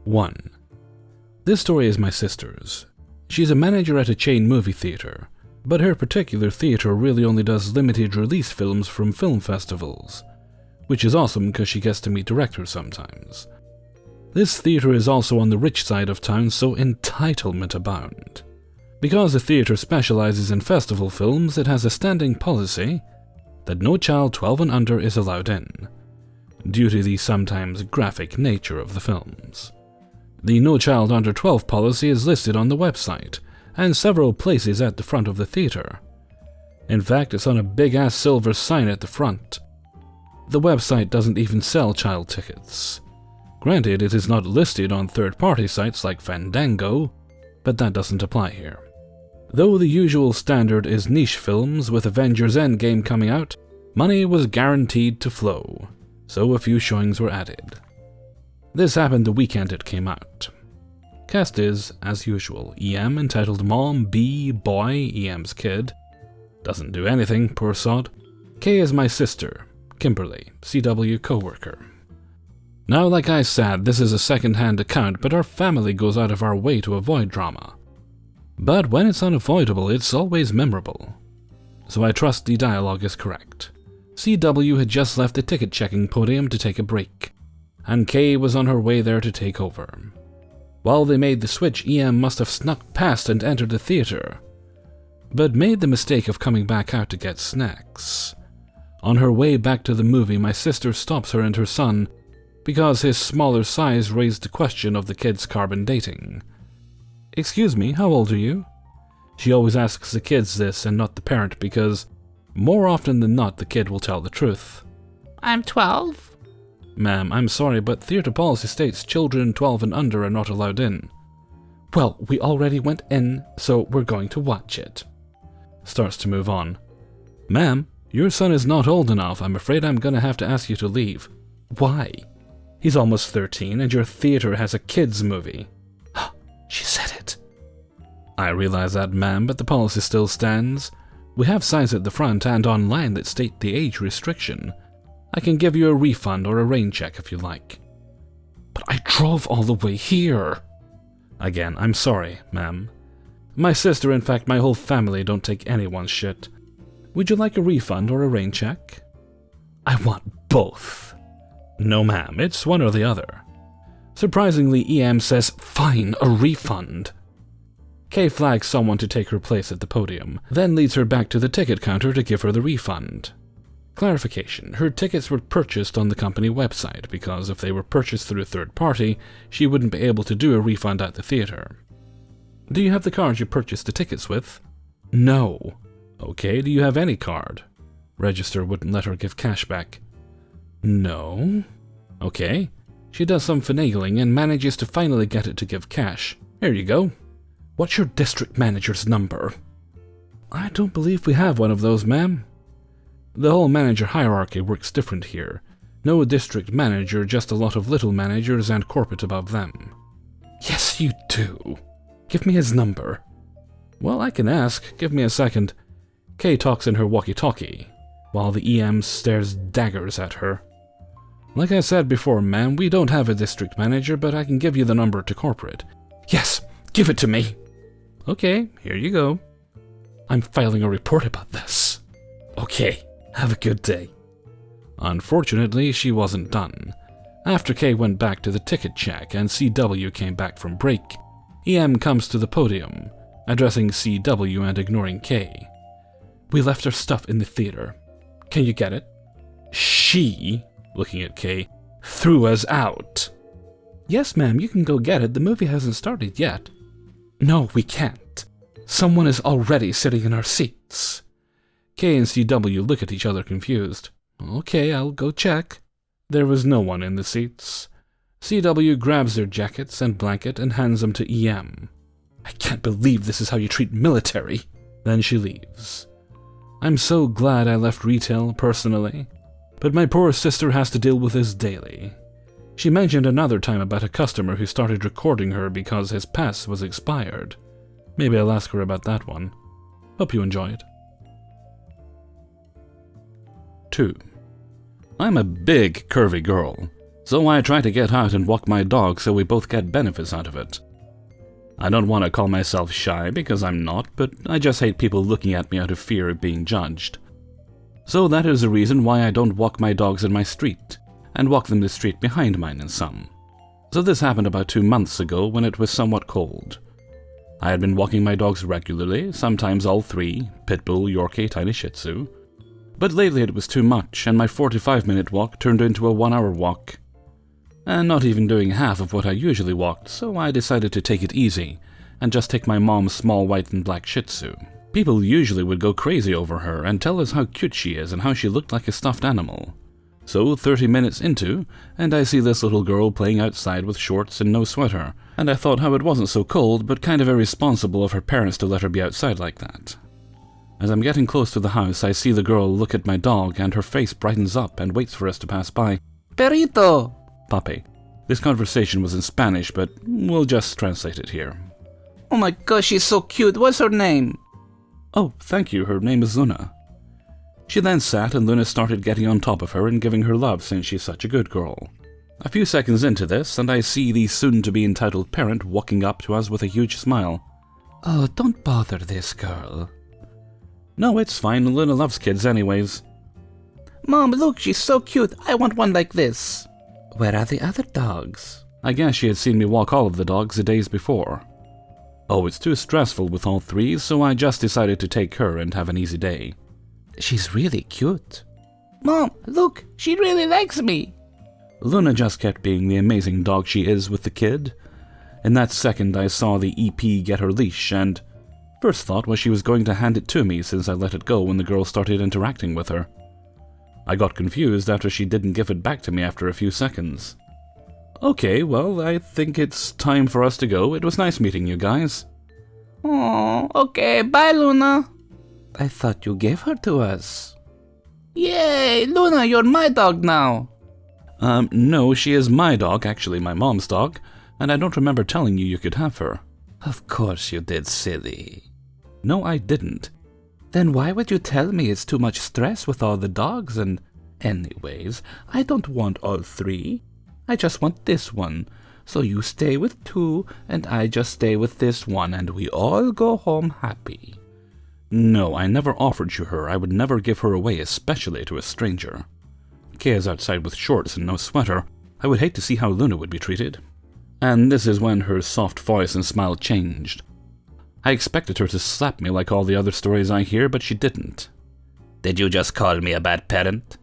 1. This story is my sister's. She's a manager at a chain movie theater, but her particular theater really only does limited release films from film festivals, which is awesome because she gets to meet directors sometimes. This theater is also on the rich side of town, so entitlement abound. Because the theater specializes in festival films, it has a standing policy that no child 12 and under is allowed in, due to the sometimes graphic nature of the films. The No Child Under 12 policy is listed on the website, and several places at the front of the theater. In fact, it's on a big-ass silver sign at the front. The website doesn't even sell child tickets. Granted, it is not listed on third-party sites like Fandango, but that doesn't apply here. Though the usual standard is niche films with Avengers Endgame coming out, money was guaranteed to flow, so a few showings were added. This happened the weekend it came out. Cast is, as usual, EM entitled Mom, B, Boy, EM's kid. Doesn't do anything, poor sod. K is my sister, Kimberly, CW co-worker. Now, like I said, this is a second-hand account, but our family goes out of our way to avoid drama. But when it's unavoidable, it's always memorable. So I trust the dialogue is correct. CW had just left the ticket-checking podium to take a break, and Kay was on her way there to take over. While they made the switch, EM must have snuck past and entered the theater, but made the mistake of coming back out to get snacks. On her way back to the movie, my sister stops her and her son because his smaller size raised the question of the kid's carbon dating. "Excuse me, how old are you?" She always asks the kids this and not the parent because, more often than not, the kid will tell the truth. "I'm 12. "Ma'am, I'm sorry, but theater policy states children 12 and under are not allowed in." "Well, we already went in, so we're going to watch it." Starts to move on. "Ma'am, your son is not old enough. I'm afraid I'm gonna have to ask you to leave." "Why?" "He's almost 13 and your theater has a kids movie." She said it. "I realize that, ma'am, but the policy still stands. We have signs at the front and online that state the age restriction. I can give you a refund or a rain check if you like." "But I drove all the way here." "Again, I'm sorry, ma'am. My sister, in fact my whole family, don't take anyone's shit. Would you like a refund or a rain check?" "I want both." "No, ma'am, it's one or the other." Surprisingly, EM says, "Fine, a refund." Kay flags someone to take her place at the podium, then leads her back to the ticket counter to give her the refund. Clarification, her tickets were purchased on the company website, because if they were purchased through a third party, she wouldn't be able to do a refund at the theater. "Do you have the card you purchased the tickets with?" "No." "Okay, do you have any card?" Register wouldn't let her give cash back. "No." "Okay." She does some finagling and manages to finally get it to give cash. "Here you go." "What's your district manager's number?" "I don't believe we have one of those, ma'am." The whole manager hierarchy works different here. No district manager, just a lot of little managers and corporate above them. "Yes, you do. Give me his number." "Well, I can ask. Give me a second." Kay talks in her walkie-talkie, while the EM stares daggers at her. "Like I said before, ma'am, we don't have a district manager, but I can give you the number to corporate." "Yes, give it to me." "Okay, here you go." "I'm filing a report about this." "Okay, have a good day." Unfortunately, she wasn't done. After Kay went back to the ticket check and CW came back from break, EM comes to the podium, addressing CW and ignoring Kay. "We left our stuff in the theater. Can you get it?" "She," looking at Kay, "threw us out." "Yes, ma'am, you can go get it. The movie hasn't started yet." "No, we can't. Someone is already sitting in our seats." Kay and CW look at each other confused. "Okay, I'll go check." There was no one in the seats. CW grabs their jackets and blanket and hands them to EM. "I can't believe this is how you treat military." Then she leaves. I'm so glad I left retail, personally. But my poor sister has to deal with this daily. She mentioned another time about a customer who started recording her because his pass was expired. Maybe I'll ask her about that one. Hope you enjoyed. 2. I'm a big, curvy girl, So I try to get out and walk my dog so we both get benefits out of it. I don't want to call myself shy because I'm not, but I just hate people looking at me out of fear of being judged. So that is the reason why I don't walk my dogs in my street, and walk them the street behind mine in some. So this happened about 2 months ago when it was somewhat cold. I had been walking my dogs regularly, sometimes all three, Pitbull, Yorkie, Tiny Shih Tzu. But lately it was too much, and my 45-minute walk turned into a 1-hour walk. And not even doing half of what I usually walked, so I decided to take it easy, and just take my mom's small white and black Shih Tzu. People usually would go crazy over her and tell us how cute she is and how she looked like a stuffed animal. So 30 minutes into, and I see this little girl playing outside with shorts and no sweater, and I thought how it wasn't so cold, but kind of irresponsible of her parents to let her be outside like that. As I'm getting close to the house, I see the girl look at my dog, and her face brightens up and waits for us to pass by. Perrito! Papi. This conversation was in Spanish, but we'll just translate it here. Oh my gosh, she's so cute. What's her name? Oh, thank you. Her name is Luna. She then sat, and Luna started getting on top of her and giving her love since she's such a good girl. A few seconds into this, and I see the soon-to-be entitled parent walking up to us with a huge smile. Oh, don't bother this girl. No, it's fine. Luna loves kids anyways. Mom, look, she's so cute. I want one like this. Where are the other dogs? I guess she had seen me walk all of the dogs the days before. Oh, it's too stressful with all three, so I just decided to take her and have an easy day. She's really cute. Mom, look, she really likes me. Luna just kept being the amazing dog she is with the kid. In that second, I saw the EP get her leash, and first thought was she was going to hand it to me since I let it go when the girl started interacting with her. I got confused after she didn't give it back to me after a few seconds. Okay, well, I think it's time for us to go. It was nice meeting you guys. Oh, okay, bye, Luna. I thought you gave her to us. Yay, Luna, you're my dog now. No, she is my dog, actually my mom's dog, and I don't remember telling you could have her. Of course you did, silly. No, I didn't. Then why would you tell me it's too much stress with all the dogs and... Anyways, I don't want all three. I just want this one. So you stay with two, and I just stay with this one, and we all go home happy. No, I never offered you her. I would never give her away, especially to a stranger. Kay is outside with shorts and no sweater. I would hate to see how Luna would be treated. And this is when her soft voice and smile changed. I expected her to slap me like all the other stories I hear, but she didn't. Did you just call me a bad parent?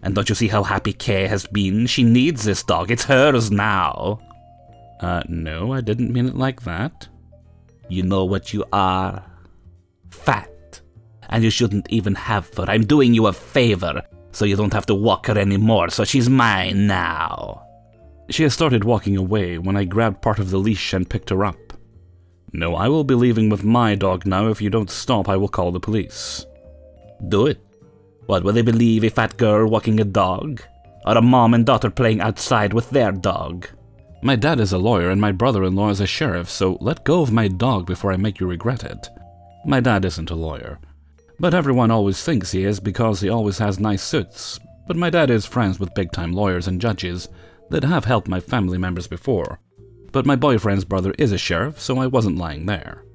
And don't you see how happy Kay has been? She needs this dog. It's hers now. No, I didn't mean it like that. You know what you are? Fat. And you shouldn't even have her. I'm doing you a favor, so you don't have to walk her anymore, so she's mine now. She has started walking away when I grabbed part of the leash and picked her up. No, I will be leaving with my dog now. If you don't stop, I will call the police. Do it. What, will they believe a fat girl walking a dog? Or a mom and daughter playing outside with their dog? My dad is a lawyer and my brother-in-law is a sheriff, so let go of my dog before I make you regret it. My dad isn't a lawyer, but everyone always thinks he is because he always has nice suits. But my dad is friends with big-time lawyers and judges that have helped my family members before. But my boyfriend's brother is a sheriff, so I wasn't lying there.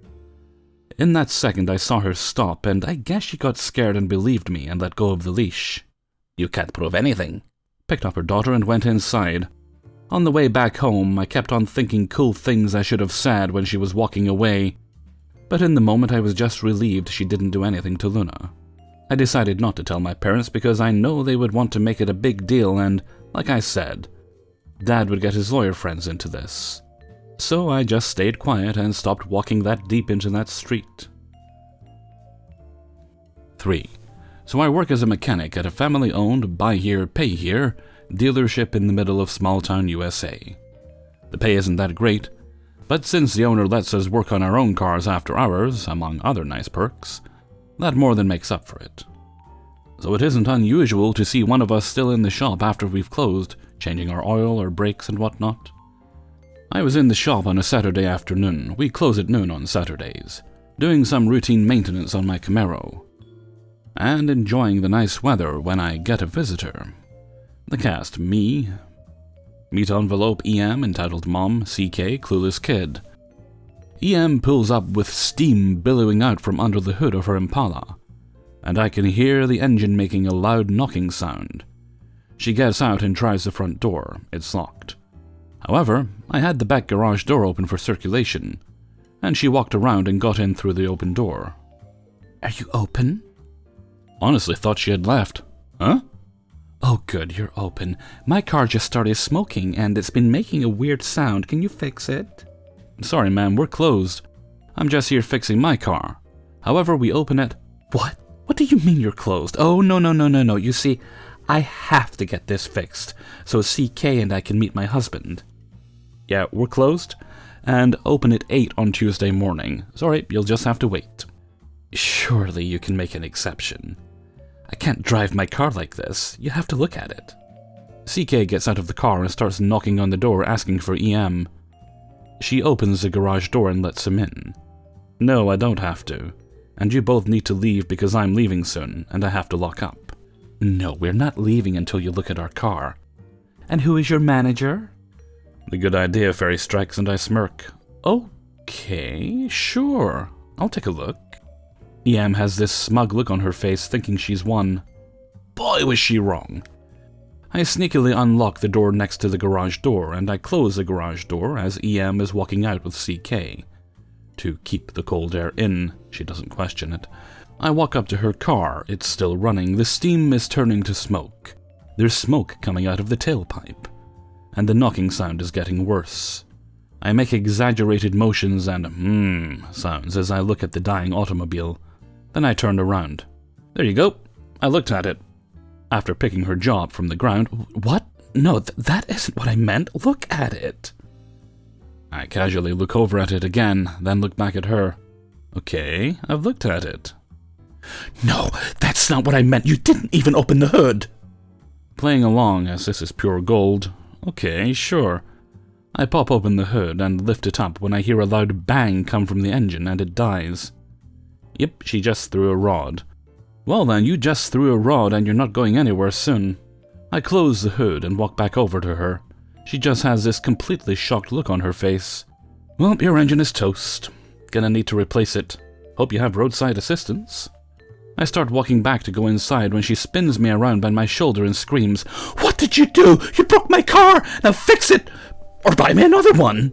In that second, I saw her stop, and I guess she got scared and believed me and let go of the leash. You can't prove anything. Picked up her daughter and went inside. On the way back home, I kept on thinking cool things I should have said when she was walking away. But in the moment, I was just relieved she didn't do anything to Luna. I decided not to tell my parents because I know they would want to make it a big deal, and, like I said, Dad would get his lawyer friends into this. So I just stayed quiet and stopped walking that deep into that street. 3. So I work as a mechanic at a family-owned, buy here, pay here, dealership in the middle of small-town USA. The pay isn't that great, but since the owner lets us work on our own cars after hours, among other nice perks, that more than makes up for it. So it isn't unusual to see one of us still in the shop after we've closed, changing our oil or brakes and whatnot. I was in the shop on a Saturday afternoon. We close at noon on Saturdays, doing some routine maintenance on my Camaro, and enjoying the nice weather when I get a visitor. The cast, me, Meet envelope EM entitled Mom, CK, Clueless Kid. EM pulls up with steam billowing out from under the hood of her Impala, and I can hear the engine making a loud knocking sound. She gets out and tries the front door. It's locked. However, I had the back garage door open for circulation, and she walked around and got in through the open door. Are you open? Honestly thought she had left. Huh? Oh good, you're open. My car just started smoking and it's been making a weird sound. Can you fix it? Sorry ma'am, we're closed. I'm just here fixing my car. However, we open it. What? What do you mean you're closed? Oh, no. You see, I have to get this fixed so CK and I can meet my husband. Yeah, we're closed, and open at 8 on Tuesday morning. Sorry, you'll just have to wait. Surely you can make an exception. I can't drive my car like this. You have to look at it. CK gets out of the car and starts knocking on the door asking for EM. She opens the garage door and lets him in. No, I don't have to. And you both need to leave because I'm leaving soon, and I have to lock up. No, we're not leaving until you look at our car. And who is your manager? The good idea fairy strikes and I smirk. Okay, sure. I'll take a look. EM has this smug look on her face thinking she's won. Boy, was she wrong. I sneakily unlock the door next to the garage door, and I close the garage door as EM is walking out with CK. To keep the cold air in, she doesn't question it. I walk up to her car. It's still running. The steam is turning to smoke. There's smoke coming out of the tailpipe, and the knocking sound is getting worse. I make exaggerated motions and sounds as I look at the dying automobile. Then I turned around. There you go. I looked at it. After picking her jaw up from the ground. What? No, that isn't what I meant. Look at it. I casually look over at it again, then look back at her. Okay, I've looked at it. No, that's not what I meant. You didn't even open the hood. Playing along as this is pure gold. Okay, sure. I pop open the hood and lift it up when I hear a loud bang come from the engine and it dies. Yep, she just threw a rod. Well then, you just threw a rod and you're not going anywhere soon. I close the hood and walk back over to her. She just has this completely shocked look on her face. Well, your engine is toast. Gonna need to replace it. Hope you have roadside assistance. I start walking back to go inside when she spins me around by my shoulder and screams, "What did you do? You broke my car! Now fix it! Or buy me another one!"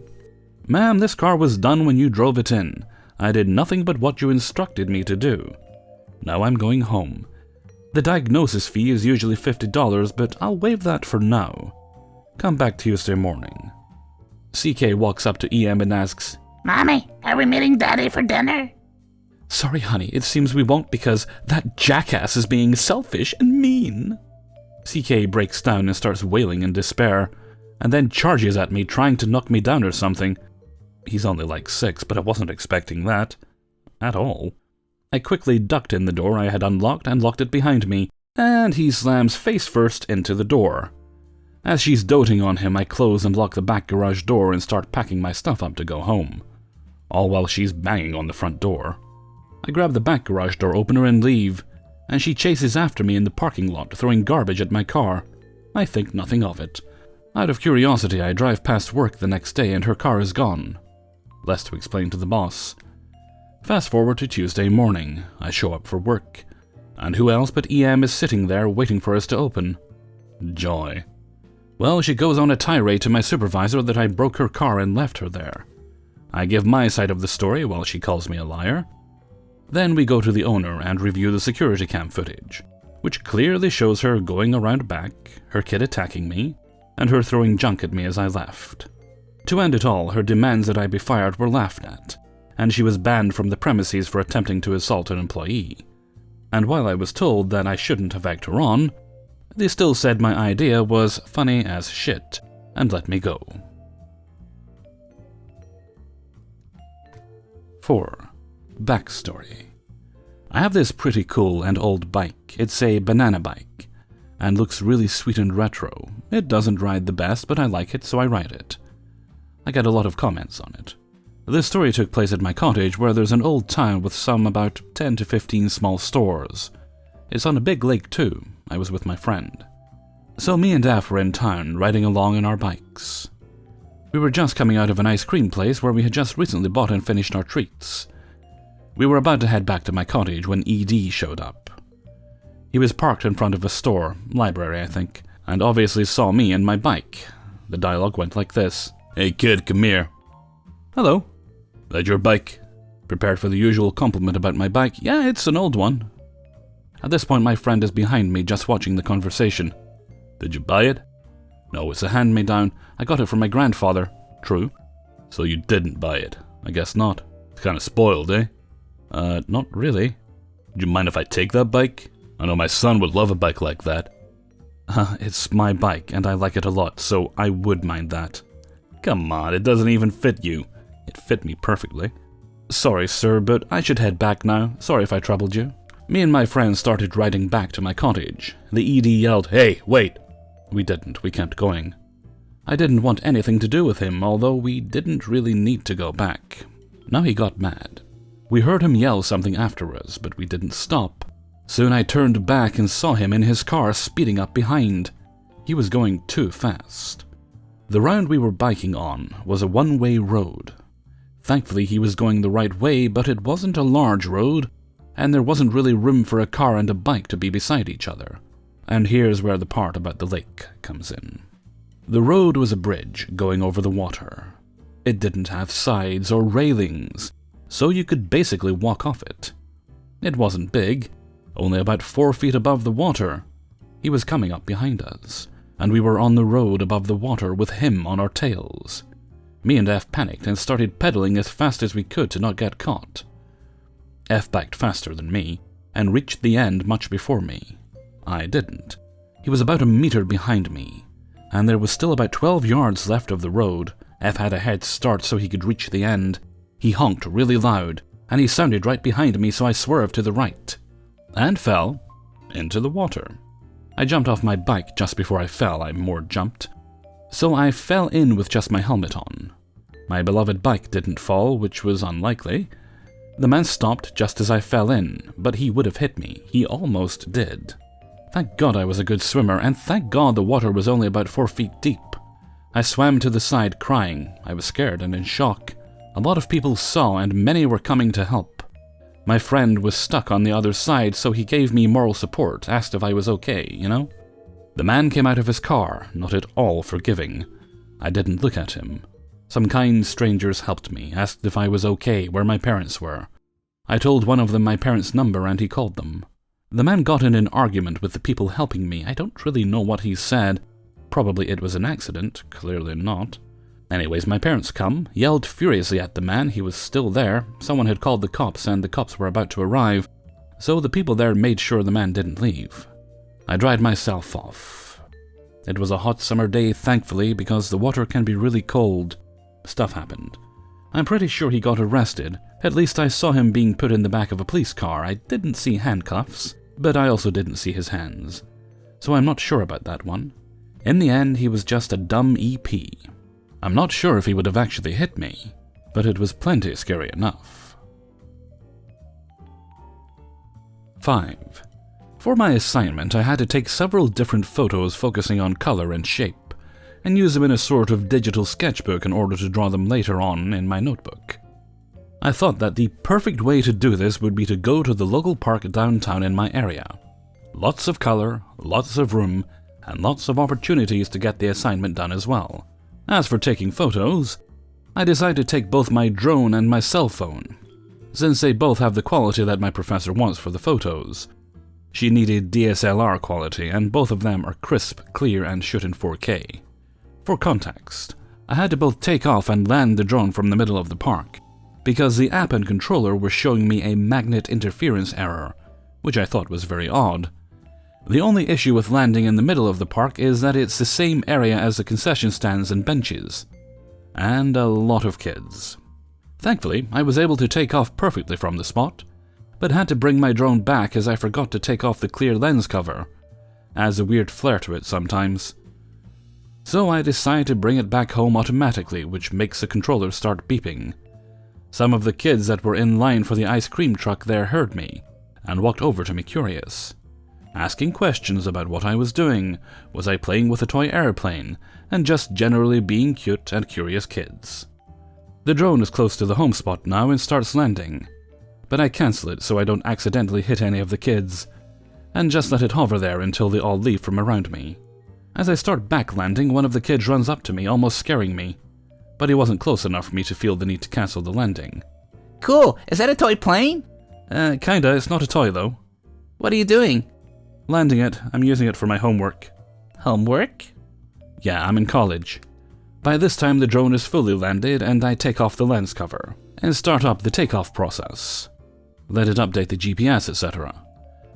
Ma'am, this car was done when you drove it in. I did nothing but what you instructed me to do. Now I'm going home. The diagnosis fee is usually $50, but I'll waive that for now. Come back Tuesday morning. CK walks up to EM and asks, Mommy, are we meeting Daddy for dinner? Sorry, honey, it seems we won't because that jackass is being selfish and mean. CK breaks down and starts wailing in despair, and then charges at me trying to knock me down or something. He's only like 6, but I wasn't expecting that. At all. I quickly ducked in the door I had unlocked and locked it behind me, and he slams face first into the door. As she's doting on him, I close and lock the back garage door and start packing my stuff up to go home, all while she's banging on the front door. I grab the back garage door opener and leave, and she chases after me in the parking lot, throwing garbage at my car. I think nothing of it. Out of curiosity, I drive past work the next day and her car is gone. Less to explain to the boss. Fast forward to Tuesday morning. I show up for work. And who else but EM is sitting there waiting for us to open? Joy. Well, she goes on a tirade to my supervisor that I broke her car and left her there. I give my side of the story while she calls me a liar. Then we go to the owner and review the security cam footage, which clearly shows her going around back, her kid attacking me, and her throwing junk at me as I left. To end it all, her demands that I be fired were laughed at, and she was banned from the premises for attempting to assault an employee. And while I was told that I shouldn't have egged her on, they still said my idea was funny as shit, and let me go. 4. Backstory. I have this pretty cool and old bike. It's a banana bike, and looks really sweet and retro. It doesn't ride the best, but I like it, so I ride it. I get a lot of comments on it. This story took place at my cottage, where there's an old town with some about 10 to 15 small stores. It's on a big lake too. I was with my friend. So me and F were in town, riding along on our bikes. We were just coming out of an ice cream place where we had just recently bought and finished our treats. We were about to head back to my cottage when ED showed up. He was parked in front of a store, library I think, and obviously saw me and my bike. The dialogue went like this. "Hey kid, come here." "Hello." "That your bike?" Prepared for the usual compliment about my bike. "Yeah, it's an old one." At this point my friend is behind me just watching the conversation. "Did you buy it?" "No, it's a hand-me-down. I got it from my grandfather." "True." "So you didn't buy it?" "I guess not." "It's kinda spoiled, eh?" Not really." "Would you mind if I take that bike? I know my son would love a bike like that." It's my bike, and I like it a lot, so I would mind that." "Come on, it doesn't even fit you." "It fit me perfectly." "Sorry, sir, but I should head back now. Sorry if I troubled you." Me and my friend started riding back to my cottage. The ED yelled, "Hey, wait!" We didn't, we kept going. I didn't want anything to do with him, although we didn't really need to go back. Now he got mad. We heard him yell something after us, but we didn't stop. Soon I turned back and saw him in his car speeding up behind. He was going too fast. The round we were biking on was a one-way road. Thankfully he was going the right way, but it wasn't a large road, and there wasn't really room for a car and a bike to be beside each other. And here's where the part about the lake comes in. The road was a bridge going over the water. It didn't have sides or railings, so you could basically walk off it. It wasn't big, only about 4 feet above the water. He was coming up behind us, and we were on the road above the water with him on our tails. Me and F panicked and started pedaling as fast as we could to not get caught. F biked faster than me, and reached the end much before me. I didn't. He was about a meter behind me, and there was still about 12 yards left of the road. F had a head start so he could reach the end. He honked really loud, and he sounded right behind me, so I swerved to the right. And fell into the water. I jumped off my bike just before I fell. I more jumped. So I fell in with just my helmet on. My beloved bike didn't fall, which was unlikely. The man stopped just as I fell in, but he would have hit me. He almost did. Thank God I was a good swimmer, and thank God the water was only about 4 feet deep. I swam to the side crying. I was scared and in shock. A lot of people saw, and many were coming to help. My friend was stuck on the other side, so he gave me moral support, asked if I was okay, you know? The man came out of his car, not at all forgiving. I didn't look at him. Some kind strangers helped me, asked if I was okay, where my parents were. I told one of them my parents' number, and he called them. The man got in an argument with the people helping me. I don't really know what he said. Probably it was an accident, clearly not. Anyways, my parents come, yelled furiously at the man. He was still there. Someone had called the cops, and the cops were about to arrive, so the people there made sure the man didn't leave. I dried myself off. It was a hot summer day, thankfully, because the water can be really cold. Stuff happened. I'm pretty sure he got arrested. At least I saw him being put in the back of a police car. I didn't see handcuffs, but I also didn't see his hands. So I'm not sure about that one. In the end, he was just a dumb EP. I'm not sure if he would have actually hit me, but it was plenty scary enough. 5. For my assignment, I had to take several different photos focusing on color and shape, and use them in a sort of digital sketchbook in order to draw them later on in my notebook. I thought that the perfect way to do this would be to go to the local park downtown in my area. Lots of color, lots of room, and lots of opportunities to get the assignment done as well. As for taking photos, I decided to take both my drone and my cell phone, since they both have the quality that my professor wants for the photos. She needed DSLR quality, and both of them are crisp, clear, and shoot in 4K. For context, I had to both take off and land the drone from the middle of the park, because the app and controller were showing me a magnet interference error, which I thought was very odd. The only issue with landing in the middle of the park is that it's the same area as the concession stands and benches, and a lot of kids. Thankfully, I was able to take off perfectly from the spot, but had to bring my drone back as I forgot to take off the clear lens cover. Adds a weird flair to it sometimes. So I decided to bring it back home automatically, which makes the controller start beeping. Some of the kids that were in line for the ice cream truck there heard me, and walked over to me curious. asking questions about what I was doing, was I playing with a toy airplane, and just generally being cute and curious kids. The drone is close to the home spot now and starts landing, but I cancel it so I don't accidentally hit any of the kids, and just let it hover there until they all leave from around me. As I start back landing, one of the kids runs up to me, almost scaring me, but he wasn't close enough for me to feel the need to cancel the landing. Cool. Is that a toy plane? Kinda, it's not a toy though. What are you doing? Landing it, I'm using it for my homework. Homework? Yeah, I'm in college. By this time the drone is fully landed and I take off the lens cover and start up the takeoff process. Let it update the GPS, etc.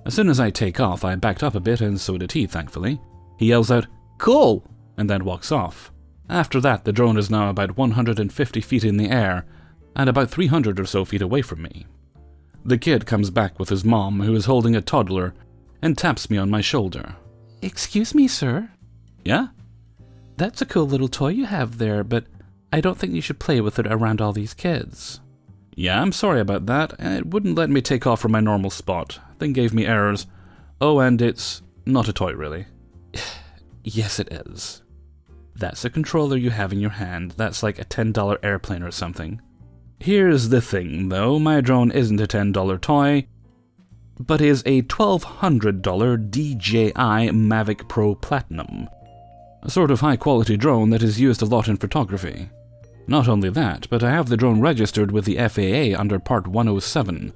As soon as I take off, I backed up a bit and so did he, thankfully. He yells out, "Cool!" and then walks off. After that, the drone is now about 150 feet in the air and about 300 or so feet away from me. The kid comes back with his mom, who is holding a toddler, and taps me on my shoulder. Excuse me, sir. Yeah? That's a cool little toy you have there, but I don't think you should play with it around all these kids. Yeah, I'm sorry about that. It wouldn't let me take off from my normal spot. Then gave me errors. Oh, and it's not a toy, really. Yes, it is. That's a controller you have in your hand. That's like a $10 airplane or something. Here's the thing, though. My drone isn't a $10 toy, but is a $1,200 DJI Mavic Pro Platinum. A sort of high-quality drone that is used a lot in photography. Not only that, but I have the drone registered with the FAA under Part 107,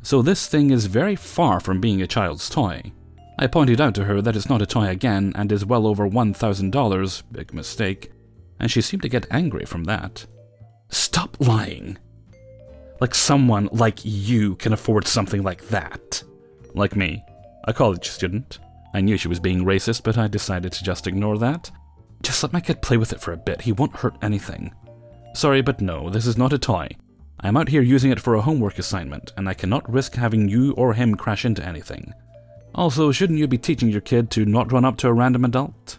so this thing is very far from being a child's toy. I pointed out to her that it's not a toy again and is well over $1,000, big mistake, and she seemed to get angry from that. Stop lying. Like someone like you can afford something like that. Like me, a college student. I knew she was being racist, but I decided to just ignore that. Just let my kid play with it for a bit, he won't hurt anything. Sorry, but no, this is not a toy. I'm out here using it for a homework assignment, and I cannot risk having you or him crash into anything. Also, shouldn't you be teaching your kid to not run up to a random adult?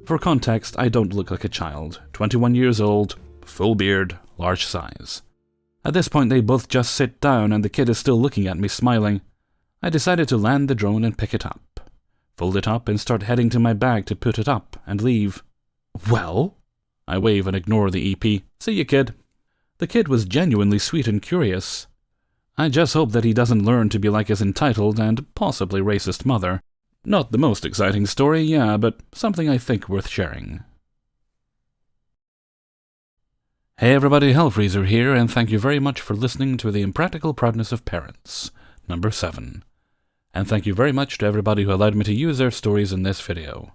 For context, I don't look like a child. 21 years old, full beard, large size. At this point, they both just sit down, and the kid is still looking at me, smiling. I decided to land the drone and pick it up. Fold it up and start heading to my bag to put it up and leave. Well? I wave and ignore the EP. See you, kid. The kid was genuinely sweet and curious. I just hope that he doesn't learn to be like his entitled and possibly racist mother. Not the most exciting story, yeah, but something I think worth sharing. Hey everybody, Hellfreezer here, and thank you very much for listening to the Impractical Proudness of Parents, number 7. And thank you very much to everybody who allowed me to use their stories in this video.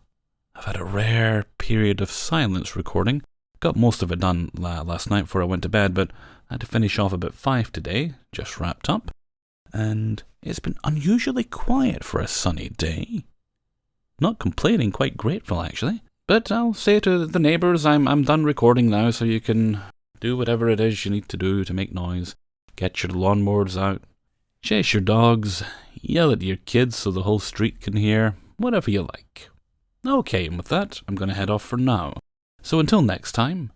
I've had a rare period of silence recording. Got most of it done last night before I went to bed, but I had to finish off about 5 today, just wrapped up. And it's been unusually quiet for a sunny day. Not complaining, quite grateful actually. But I'll say to the neighbours, I'm done recording now, so you can do whatever it is you need to do to make noise. Get your lawnmowers out. Chase your dogs. Yell at your kids so the whole street can hear. Whatever you like. Okay, and with that, I'm going to head off for now. So until next time,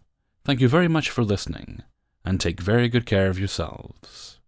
thank you very much for listening, and take very good care of yourselves.